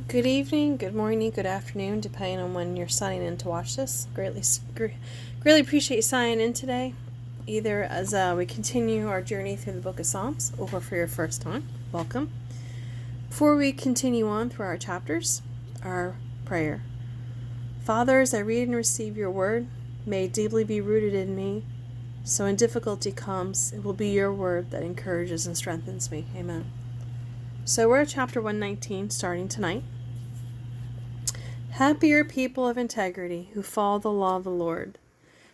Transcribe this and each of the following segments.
Good evening, good morning, good afternoon, depending on when you're signing in to watch this. Greatly appreciate you signing in today, either as we continue our journey through the book of Psalms, or for your first time. Welcome. Before we continue on through our chapters, our prayer. Father, as I read and receive your word, may it deeply be rooted in me, so when difficulty comes, it will be your word that encourages and strengthens me. Amen. So we're at chapter 119, starting tonight. Happy are people of integrity who follow the law of the Lord.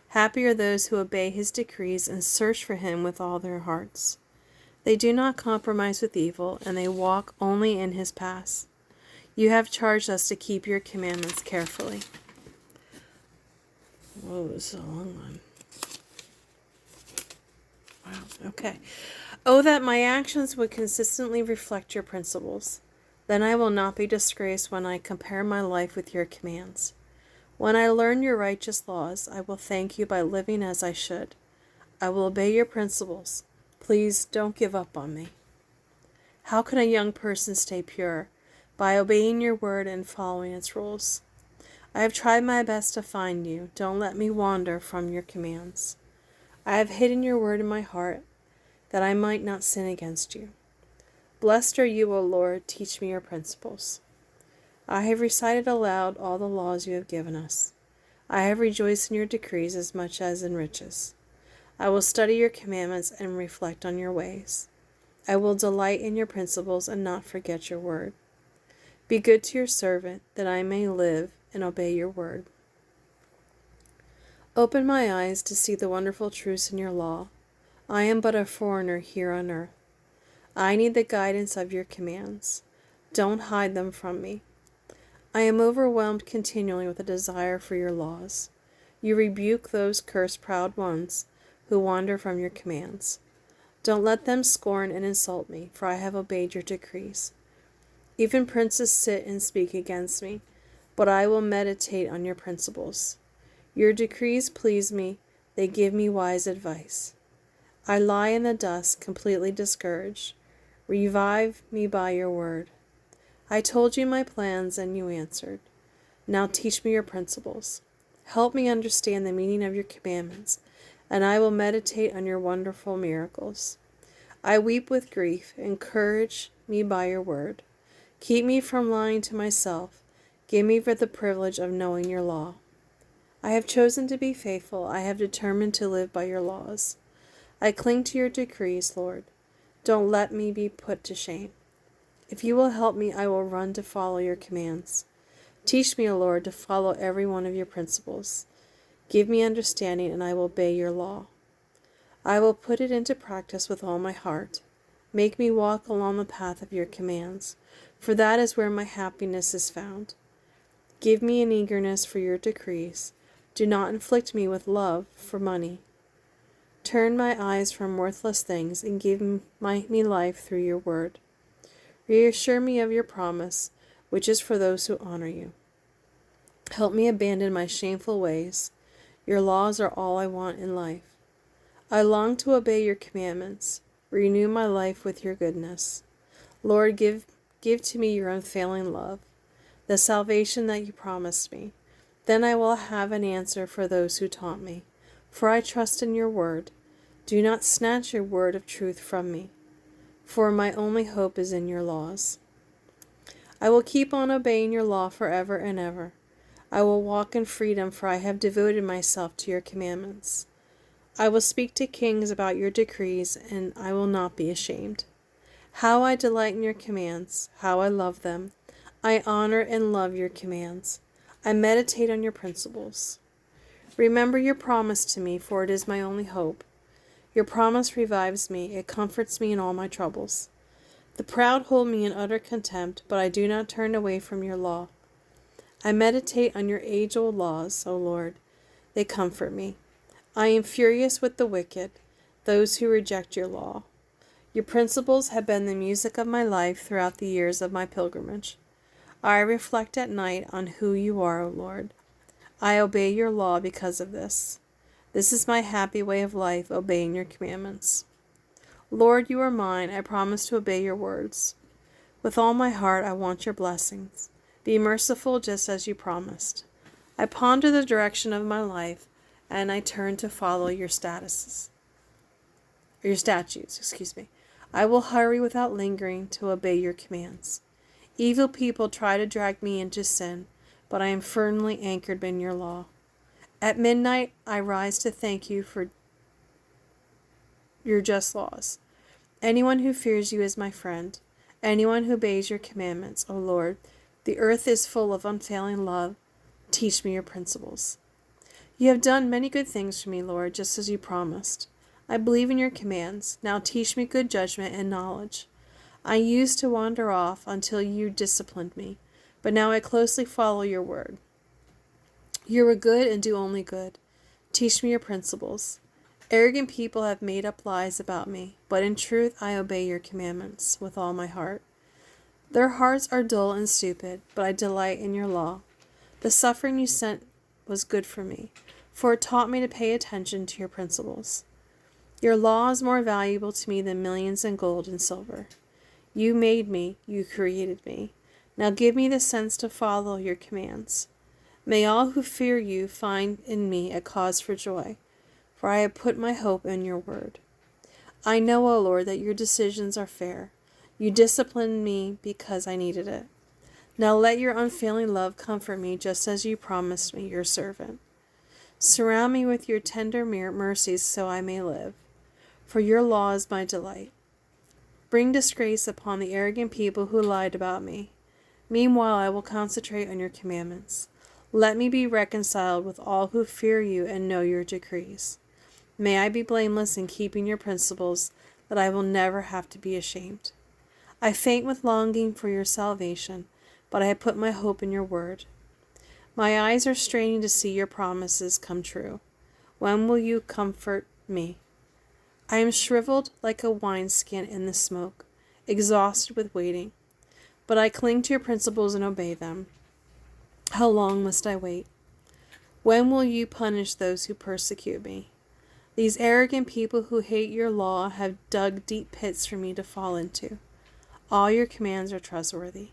Happy are those who obey his decrees and search for him with all their hearts. They do not compromise with evil, and they walk only in his paths. You have charged us to keep your commandments carefully. Whoa, this is a long one. Wow, okay. Oh, that my actions would consistently reflect your principles. Then I will not be disgraced when I compare my life with your commands. When I learn your righteous laws, I will thank you by living as I should. I will obey your principles. Please don't give up on me. How can a young person stay pure? By obeying your word and following its rules. I have tried my best to find you. Don't let me wander from your commands. I have hidden your word in my heart, that I might not sin against you. Blessed are you, O Lord, teach me your principles. I have recited aloud all the laws you have given us. I have rejoiced in your decrees as much as in riches. I will study your commandments and reflect on your ways. I will delight in your principles and not forget your word. Be good to your servant, that I may live and obey your word. Open my eyes to see the wonderful truths in your law. I am but a foreigner here on earth. I need the guidance of your commands. Don't hide them from me. I am overwhelmed continually with a desire for your laws. You rebuke those cursed proud ones who wander from your commands. Don't let them scorn and insult me, for I have obeyed your decrees. Even princes sit and speak against me, but I will meditate on your principles. Your decrees please me, they give me wise advice. I lie in the dust, completely discouraged. Revive me by your word. I told you my plans, and you answered. Now teach me your principles. Help me understand the meaning of your commandments, and I will meditate on your wonderful miracles. I weep with grief. Encourage me by your word. Keep me from lying to myself. Give me for the privilege of knowing your law. I have chosen to be faithful. I have determined to live by your laws. I cling to your decrees, Lord. Don't let me be put to shame. If you will help me, I will run to follow your commands. Teach me, O Lord, to follow every one of your principles. Give me understanding, and I will obey your law. I will put it into practice with all my heart. Make me walk along the path of your commands, for that is where my happiness is found. Give me an eagerness for your decrees. Do not inflict me with love for money. Turn my eyes from worthless things and give me life through your word. Reassure me of your promise, which is for those who honor you. Help me abandon my shameful ways. Your laws are all I want in life. I long to obey your commandments. Renew my life with your goodness. Lord, give to me your unfailing love, the salvation that you promised me. Then I will have an answer for those who taunt me, for I trust in your word. Do not snatch your word of truth from me, for my only hope is in your laws. I will keep on obeying your law forever and ever. I will walk in freedom, for I have devoted myself to your commandments. I will speak to kings about your decrees, and I will not be ashamed. How I delight in your commands, how I love them. I honor and love your commands. I meditate on your principles. Remember your promise to me, for it is my only hope. Your promise revives me, it comforts me in all my troubles. The proud hold me in utter contempt, but I do not turn away from your law. I meditate on your age-old laws, O Lord. They comfort me. I am furious with the wicked, those who reject your law. Your principles have been the music of my life throughout the years of my pilgrimage. I reflect at night on who you are, O Lord. I obey your law because of this. This is my happy way of life, obeying your commandments. Lord, you are mine. I promise to obey your words. With all my heart, I want your blessings. Be merciful just as you promised. I ponder the direction of my life, and I turn to follow your statutes. I will hurry without lingering to obey your commands. Evil people try to drag me into sin, but I am firmly anchored in your law. At midnight, I rise to thank you for your just laws. Anyone who fears you is my friend. Anyone who obeys your commandments, O Lord. The earth is full of unfailing love. Teach me your principles. You have done many good things for me, Lord, just as you promised. I believe in your commands. Now teach me good judgment and knowledge. I used to wander off until you disciplined me, but now I closely follow your word. You are good and do only good. Teach me your principles. Arrogant people have made up lies about me, but in truth I obey your commandments with all my heart. Their hearts are dull and stupid, but I delight in your law. The suffering you sent was good for me, for it taught me to pay attention to your principles. Your law is more valuable to me than millions in gold and silver. You made me, you created me. Now give me the sense to follow your commands. May all who fear you find in me a cause for joy, for I have put my hope in your word. I know, O Lord, that your decisions are fair. You disciplined me because I needed it. Now let your unfailing love comfort me just as you promised me, your servant. Surround me with your tender mercies so I may live, for your law is my delight. Bring disgrace upon the arrogant people who lied about me. Meanwhile, I will concentrate on your commandments. Let me be reconciled with all who fear you and know your decrees. May I be blameless in keeping your principles, that I will never have to be ashamed. I faint with longing for your salvation, but I have put my hope in your word. My eyes are straining to see your promises come true. When will you comfort me? I am shriveled like a wineskin in the smoke, exhausted with waiting. But I cling to your principles and obey them. How long must I wait? When will you punish those who persecute me? These arrogant people who hate your law have dug deep pits for me to fall into. All your commands are trustworthy.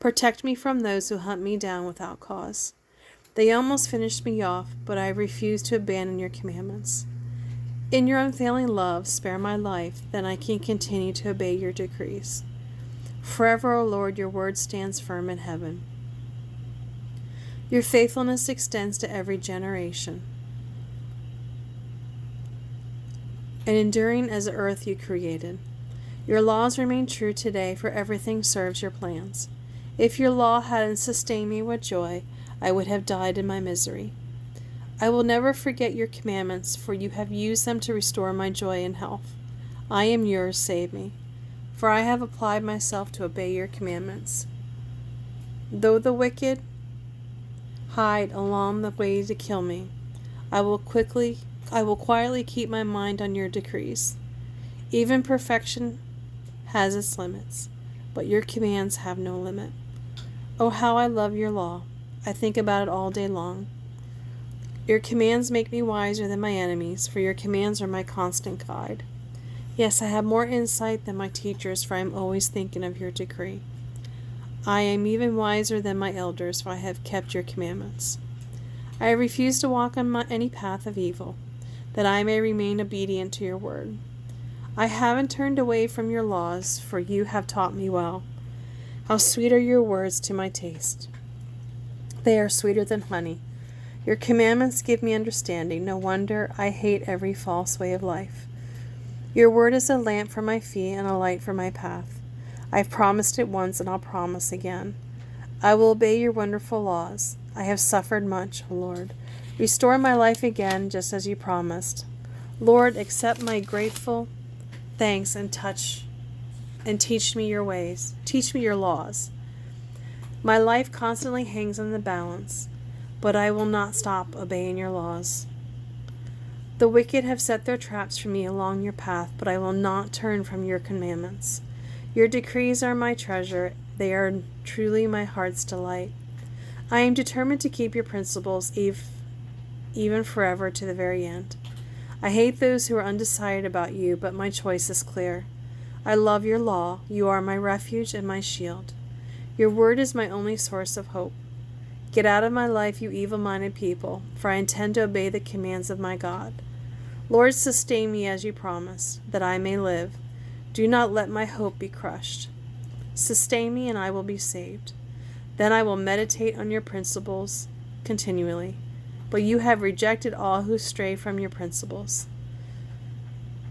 Protect me from those who hunt me down without cause. They almost finished me off, but I refuse to abandon your commandments. In your unfailing love, spare my life, then I can continue to obey your decrees. Forever, O Lord, your word stands firm in heaven. Your faithfulness extends to every generation, and enduring as the earth you created. Your laws remain true today, for everything serves your plans. If your law hadn't sustained me with joy, I would have died in my misery. I will never forget your commandments, for you have used them to restore my joy and health. I am yours, save me, for I have applied myself to obey your commandments. Though the wicked hide along the way to kill me, I will quietly keep my mind on your decrees. Even perfection has its limits, but your commands have no limit. Oh, how I love your law. I think about it all day long. Your commands make me wiser than my enemies, for your commands are my constant guide. Yes, I have more insight than my teachers, for I am always thinking of your decree. I am even wiser than my elders, for I have kept your commandments. I refuse to walk on any path of evil, that I may remain obedient to your word. I haven't turned away from your laws, for you have taught me well. How sweet are your words to my taste. They are sweeter than honey. Your commandments give me understanding. No wonder I hate every false way of life. Your word is a lamp for my feet and a light for my path. I've promised it once and I'll promise again. I will obey your wonderful laws. I have suffered much, O Lord. Restore my life again, just as you promised. Lord, accept my grateful thanks and teach me your ways. Teach me your laws. My life constantly hangs in the balance, but I will not stop obeying your laws. The wicked have set their traps for me along your path, but I will not turn from your commandments. Your decrees are my treasure. They are truly my heart's delight. I am determined to keep your principles even forever to the very end. I hate those who are undecided about you, but my choice is clear. I love your law. You are my refuge and my shield. Your word is my only source of hope. Get out of my life, you evil-minded people, for I intend to obey the commands of my God. Lord, sustain me as you promised, that I may live. Do not let my hope be crushed. Sustain me, and I will be saved. Then I will meditate on your principles continually. But you have rejected all who stray from your principles.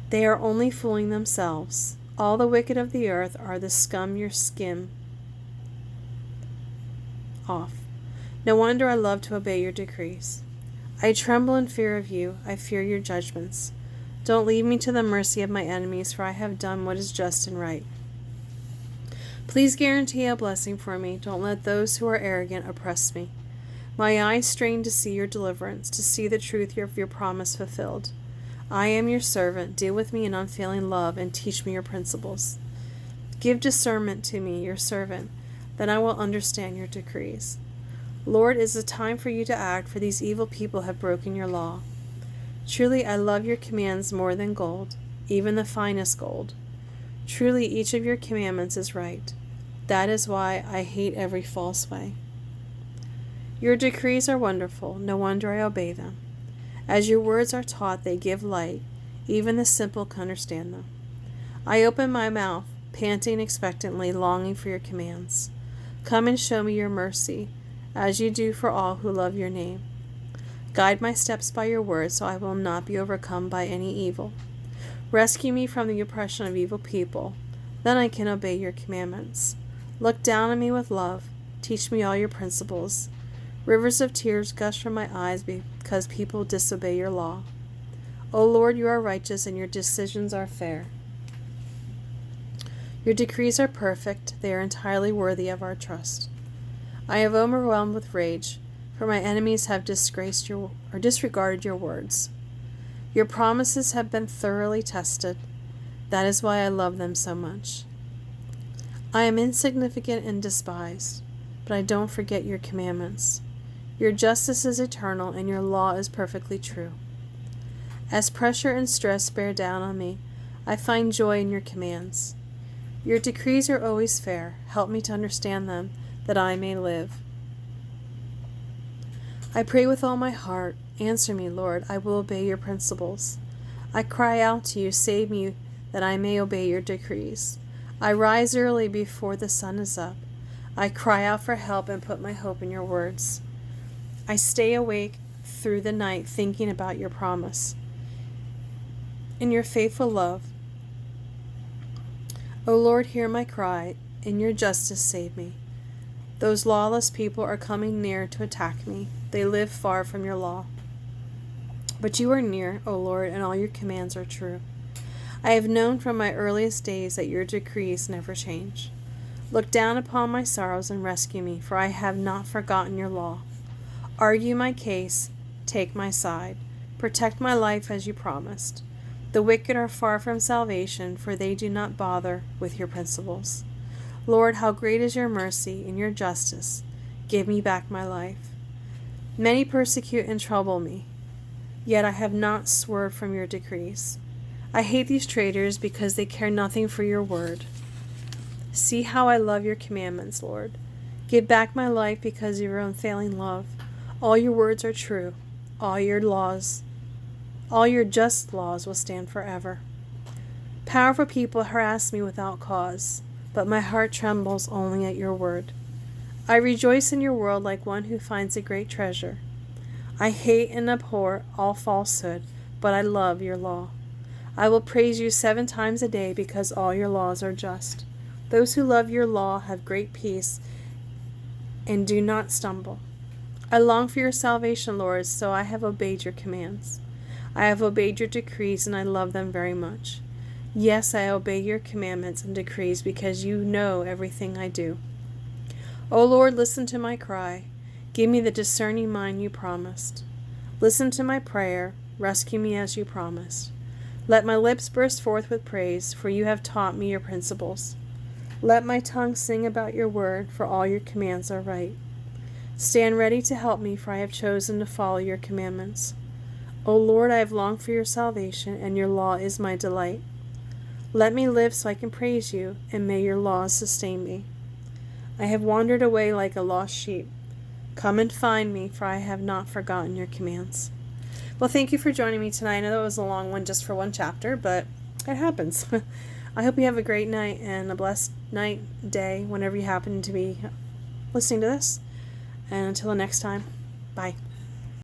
They are only fooling themselves. All the wicked of the earth are the scum you skim off. No wonder I love to obey your decrees. I tremble in fear of you. I fear your judgments. Don't leave me to the mercy of my enemies, for I have done what is just and right. Please guarantee a blessing for me. Don't let those who are arrogant oppress me. My eyes strain to see your deliverance, to see the truth of your promise fulfilled. I am your servant. Deal with me in unfailing love and teach me your principles. Give discernment to me, your servant, then I will understand your decrees. Lord, it is a time for you to act, for these evil people have broken your law. Truly, I love your commands more than gold, even the finest gold. Truly, each of your commandments is right. That is why I hate every false way. Your decrees are wonderful. No wonder I obey them. As your words are taught, they give light. Even the simple can understand them. I open my mouth, panting expectantly, longing for your commands. Come and show me your mercy, as you do for all who love your name. Guide my steps by your word, so I will not be overcome by any evil. Rescue me from the oppression of evil people. Then I can obey your commandments. Look down on me with love. Teach me all your principles. Rivers of tears gush from my eyes because people disobey your law. O Lord, you are righteous and your decisions are fair. Your decrees are perfect. They are entirely worthy of our trust. I am overwhelmed with rage, for my enemies have disregarded your words. Your promises have been thoroughly tested. That is why I love them so much. I am insignificant and despised, but I don't forget your commandments. Your justice is eternal, and your law is perfectly true. As pressure and stress bear down on me, I find joy in your commands. Your decrees are always fair. Help me to understand them, that I may live. I pray with all my heart. Answer me, Lord. I will obey your principles. I cry out to you, save me, that I may obey your decrees. I rise early before the sun is up. I cry out for help and put my hope in your words. I stay awake through the night thinking about your promise. In your faithful love, O Lord, hear my cry. In your justice, save me. Those lawless people are coming near to attack me. They live far from your law. But you are near, O Lord, and all your commands are true. I have known from my earliest days that your decrees never change. Look down upon my sorrows and rescue me, for I have not forgotten your law. Argue my case, take my side, protect my life as you promised. The wicked are far from salvation, for they do not bother with your principles. Lord, how great is your mercy and your justice. Give me back my life. Many persecute and trouble me, yet I have not swerved from your decrees. I hate these traitors because they care nothing for your word. See how I love your commandments, Lord. Give back my life because of your unfailing love. All your words are true. All your just laws will stand forever. Powerful people harass me without cause, but my heart trembles only at your word. I rejoice in your world like one who finds a great treasure. I hate and abhor all falsehood, but I love your law. I will praise you 7 times a day because all your laws are just. Those who love your law have great peace and do not stumble. I long for your salvation, Lord, so I have obeyed your commands. I have obeyed your decrees, and I love them very much. Yes, I obey your commandments and decrees because you know everything I do. O Lord, listen to my cry. Give me the discerning mind you promised. Listen to my prayer. Rescue me as you promised. Let my lips burst forth with praise, for you have taught me your principles. Let my tongue sing about your word, for all your commands are right. Stand ready to help me, for I have chosen to follow your commandments. O Lord, I have longed for your salvation, and your law is my delight. Let me live so I can praise you, and may your laws sustain me. I have wandered away like a lost sheep. Come and find me, for I have not forgotten your commands. Well, thank you for joining me tonight. I know that was a long one just for one chapter, but it happens. I hope you have a great night and a blessed night, day, whenever you happen to be listening to this. And until the next time, bye.